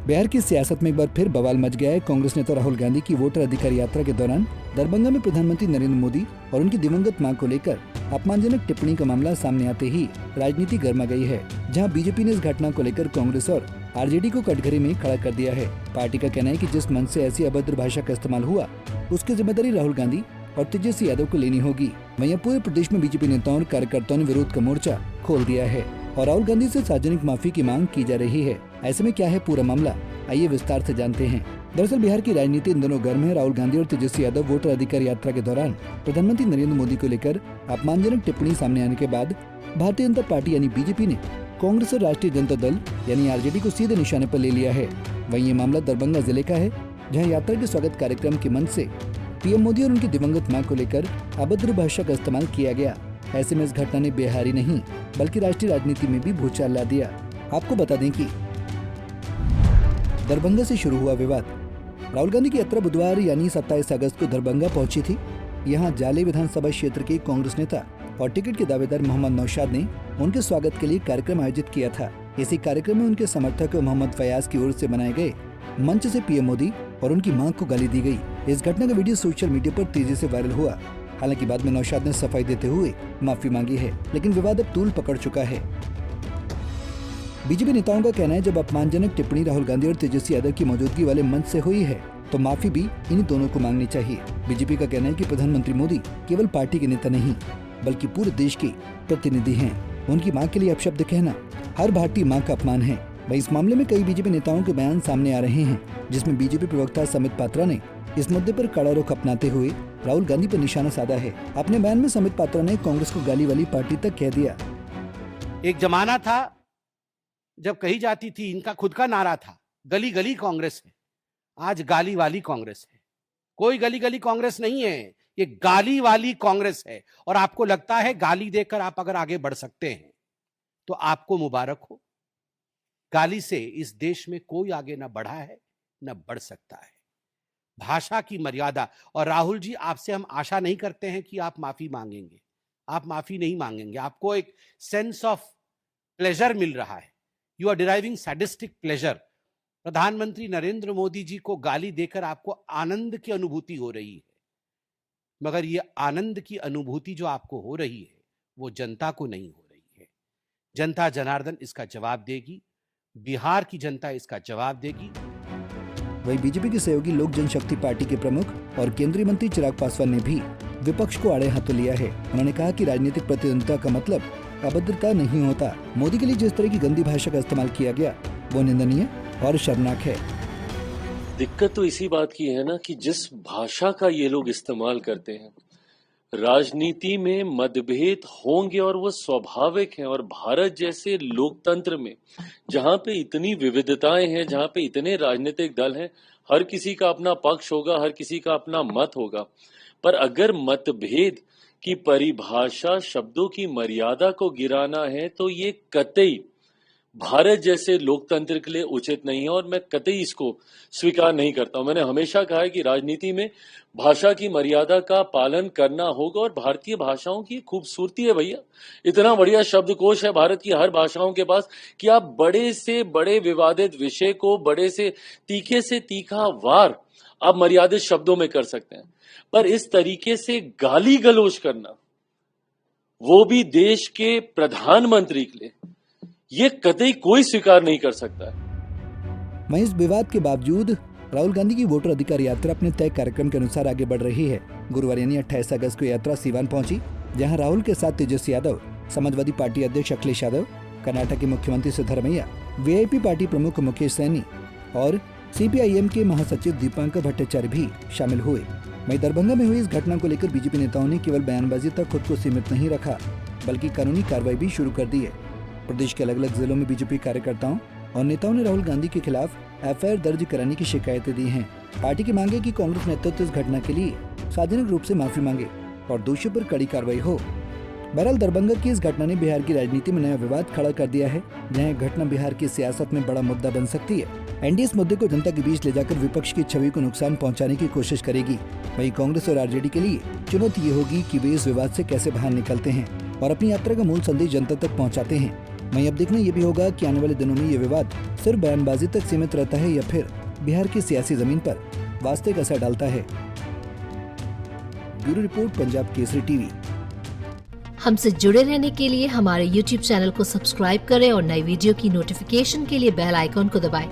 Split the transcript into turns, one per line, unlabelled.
बिहार की सियासत में एक बार फिर बवाल मच गया है। कांग्रेस नेता राहुल गांधी की वोटर अधिकार यात्रा के दौरान दरभंगा में प्रधानमंत्री नरेंद्र मोदी और उनकी दिवंगत मां को लेकर अपमानजनक टिप्पणी का मामला सामने आते ही राजनीति गर्मा गई है, जहां बीजेपी ने इस घटना को लेकर कांग्रेस और आरजेडी को कटघरे में खड़ा कर दिया है। पार्टी का कहना है कि जिस मंच से ऐसी अभद्र भाषा का इस्तेमाल हुआ, उसकी जिम्मेदारी राहुल गांधी और तेजस्वी यादव को लेनी होगी। वहीं पूरे प्रदेश में बीजेपी नेताओं और कार्यकर्ताओं ने विरोध का मोर्चा खोल दिया है और राहुल गांधी से सार्वजनिक माफी की मांग की जा रही है। ऐसे में क्या है पूरा मामला, आइए विस्तार से जानते हैं। दरअसल बिहार की राजनीति इन दोनों गर्म है। राहुल गांधी और तेजस्वी यादव वोटर अधिकार यात्रा के दौरान प्रधानमंत्री नरेंद्र मोदी को लेकर अपमानजनक टिप्पणी सामने आने के बाद भारतीय जनता पार्टी यानी बीजेपी ने कांग्रेस और राष्ट्रीय जनता दल यानी आरजेडी को सीधे निशाने पर ले लिया है। वहीं ये मामला दरभंगा जिले का है, जहां यात्रा के स्वागत कार्यक्रम के मंच से पीएम मोदी और उनकी दिवंगत मां को लेकर अभद्र भाषा का इस्तेमाल किया गया। ऐसे में इस घटना ने बिहार ही नहीं बल्कि राष्ट्रीय राजनीति में भी भूचाल ला दिया। आपको बता दें कि दरभंगा से शुरू हुआ विवाद। राहुल गांधी की यात्रा बुधवार यानी 27 अगस्त को दरभंगा पहुंची थी। यहां जाले विधानसभा क्षेत्र के कांग्रेस नेता और टिकट के दावेदार मोहम्मद नौशाद ने उनके स्वागत के लिए कार्यक्रम आयोजित किया था। इसी कार्यक्रम में उनके समर्थक मोहम्मद फयाज की ओर से बनाए गए मंच से पीएम मोदी और उनकी मां को गाली दी गई। इस घटना का वीडियो सोशल मीडिया पर तेजी से वायरल हुआ। हालांकि बाद में नौशाद ने सफाई देते हुए माफी मांगी है, लेकिन विवाद अब तूल पकड़ चुका है। बीजेपी नेताओं का कहना है, जब अपमानजनक टिप्पणी राहुल गांधी और तेजस्वी यादव की मौजूदगी वाले मंच से हुई है तो माफी भी इन दोनों को मांगनी चाहिए। बीजेपी का कहना है कि प्रधानमंत्री मोदी केवल पार्टी के नेता नहीं बल्कि पूरे देश के प्रतिनिधि हैं। उनकी मां के लिए अपशब्द कहना हर भारतीय मां का अपमान है। वहीं इस मामले में कई बीजेपी नेताओं के बयान सामने आ रहे हैं, जिसमें बीजेपी प्रवक्ता समित पात्रा ने इस मुद्दे पर कड़ा रुख अपनाते हुए राहुल गांधी पर निशाना साधा है। अपने बयान में समित पात्रा ने कांग्रेस को गाली वाली पार्टी तक कह दिया।
एक जमाना था जब कही जाती थी, इनका खुद का नारा था, गली गली कांग्रेस है। आज गाली वाली कांग्रेस है। कोई गली गली कांग्रेस नहीं है, ये गाली वाली कांग्रेस है। और आपको लगता है गाली देकर आप अगर आगे बढ़ सकते हैं तो आपको मुबारक हो। गाली से इस देश में कोई आगे ना बढ़ा है ना बढ़ सकता है। भाषा की मर्यादा। और राहुल जी, आपसे हम आशा नहीं करते हैं कि आप माफी मांगेंगे। आप माफी नहीं मांगेंगे। आपको एक सेंस ऑफ प्लेजर मिल रहा है। You are deriving sadistic pleasure. प्रधानमंत्री नरेंद्र मोदी जी को गाली देकर आपको आनंद की अनुभूति हो रही है, मगर ये आनंद की अनुभूति जो आपको हो रही है वो जनता को नहीं हो रही है। जनता जनार्दन इसका जवाब देगी। बिहार की जनता इसका जवाब देगी।
वहीं बीजेपी के सहयोगी लोक जनशक्ति पार्टी के प्रमुख और केंद्रीय मंत्री चिराग पासवान ने भी विपक्ष को आड़े हाथों लिया है। उन्होंने कहा कि राजनीतिक प्रतिद्वंद्विता का मतलब अभद्रता नहीं होता। मोदी के लिए जिस तरह की गंदी भाषा का इस्तेमाल किया गया वो निंदनीय और शर्मनाक है।
दिक्कत तो इसी बात की है ना कि जिस भाषा का ये लोग इस्तेमाल करते हैं, राजनीति में मतभेद होंगे और वो स्वाभाविक हैं। और भारत जैसे लोकतंत्र में जहां पे इतनी विविधताएं हैं, जहां पे इतने राजनीतिक दल हैं, हर किसी का अपना पक्ष होगा, हर किसी का अपना मत होगा। पर अगर मतभेद की परिभाषा शब्दों की मर्यादा को गिराना है तो ये कतई भारत जैसे लोकतंत्र के लिए उचित नहीं है और मैं कतई इसको स्वीकार नहीं करता हूं। मैंने हमेशा कहा है कि राजनीति में भाषा की मर्यादा का पालन करना होगा और भारतीय भाषाओं की खूबसूरती है भैया। इतना बढ़िया शब्दकोश है भारत की हर भाषाओं के पास कि आप बड़े से बड़े विवादित विषय को बड़े से तीखा वार आप मर्यादित शब्दों में कर सकते हैं। पर इस तरीके से गाली गलौज करना, वो भी देश के प्रधानमंत्री के लिए, ये कतई कोई स्वीकार नहीं कर सकता है।
वहीं इस विवाद के बावजूद राहुल गांधी की वोटर अधिकार यात्रा अपने तय कार्यक्रम के अनुसार आगे बढ़ रही है। गुरुवार यानी 28 अगस्त को यात्रा सीवान पहुंची, जहां राहुल के साथ तेजस्वी यादव, समाजवादी पार्टी अध्यक्ष अखिलेश यादव, कर्नाटक के मुख्यमंत्री सिद्धरमैया, वीआईपी पार्टी प्रमुख मुकेश सैनी और सीपीआईएम के महासचिव दीपांकर भट्टाचार्य भी शामिल हुए। वहीं दरभंगा में हुई इस घटना को लेकर बीजेपी नेताओं ने केवल बयानबाजी तक खुद को सीमित नहीं रखा, बल्कि कानूनी कार्रवाई भी शुरू कर दी है। प्रदेश के अलग अलग जिलों में बीजेपी कार्यकर्ताओं और नेताओं ने राहुल गांधी के खिलाफ एफआईआर दर्ज कराने की शिकायतें दी हैं। पार्टी की मांग है कि कांग्रेस नेतृत्व इस घटना के लिए सार्वजनिक रूप से माफी मांगे और दोषियों पर कड़ी कार्रवाई हो। बहरहाल दरभंगा की इस घटना ने बिहार की राजनीति में नया विवाद खड़ा कर दिया है, जहां घटना बिहार की सियासत में बड़ा मुद्दा बन सकती है। एनडीए इस मुद्दे को जनता के बीच ले जाकर विपक्ष की छवि को नुकसान पहुंचाने की कोशिश करेगी। वहीं कांग्रेस और आरजेडी के लिए चुनौती ये होगी कि वे इस विवाद से कैसे बाहर निकलते हैं और अपनी यात्रा का मूल संदेश जनता तक पहुंचाते हैं। वहीं अब देखना ये भी होगा कि आने वाले दिनों में ये विवाद सिर्फ बयानबाजी तक सीमित रहता है या फिर बिहार की सियासी जमीन पर वास्तविक असर डालता है। Bureau report, Punjab Kesari TV.
हमसे जुड़े रहने के लिए हमारे YouTube चैनल को सब्सक्राइब करें और नई वीडियो की नोटिफिकेशन के लिए बेल आइकॉन को दबाएं।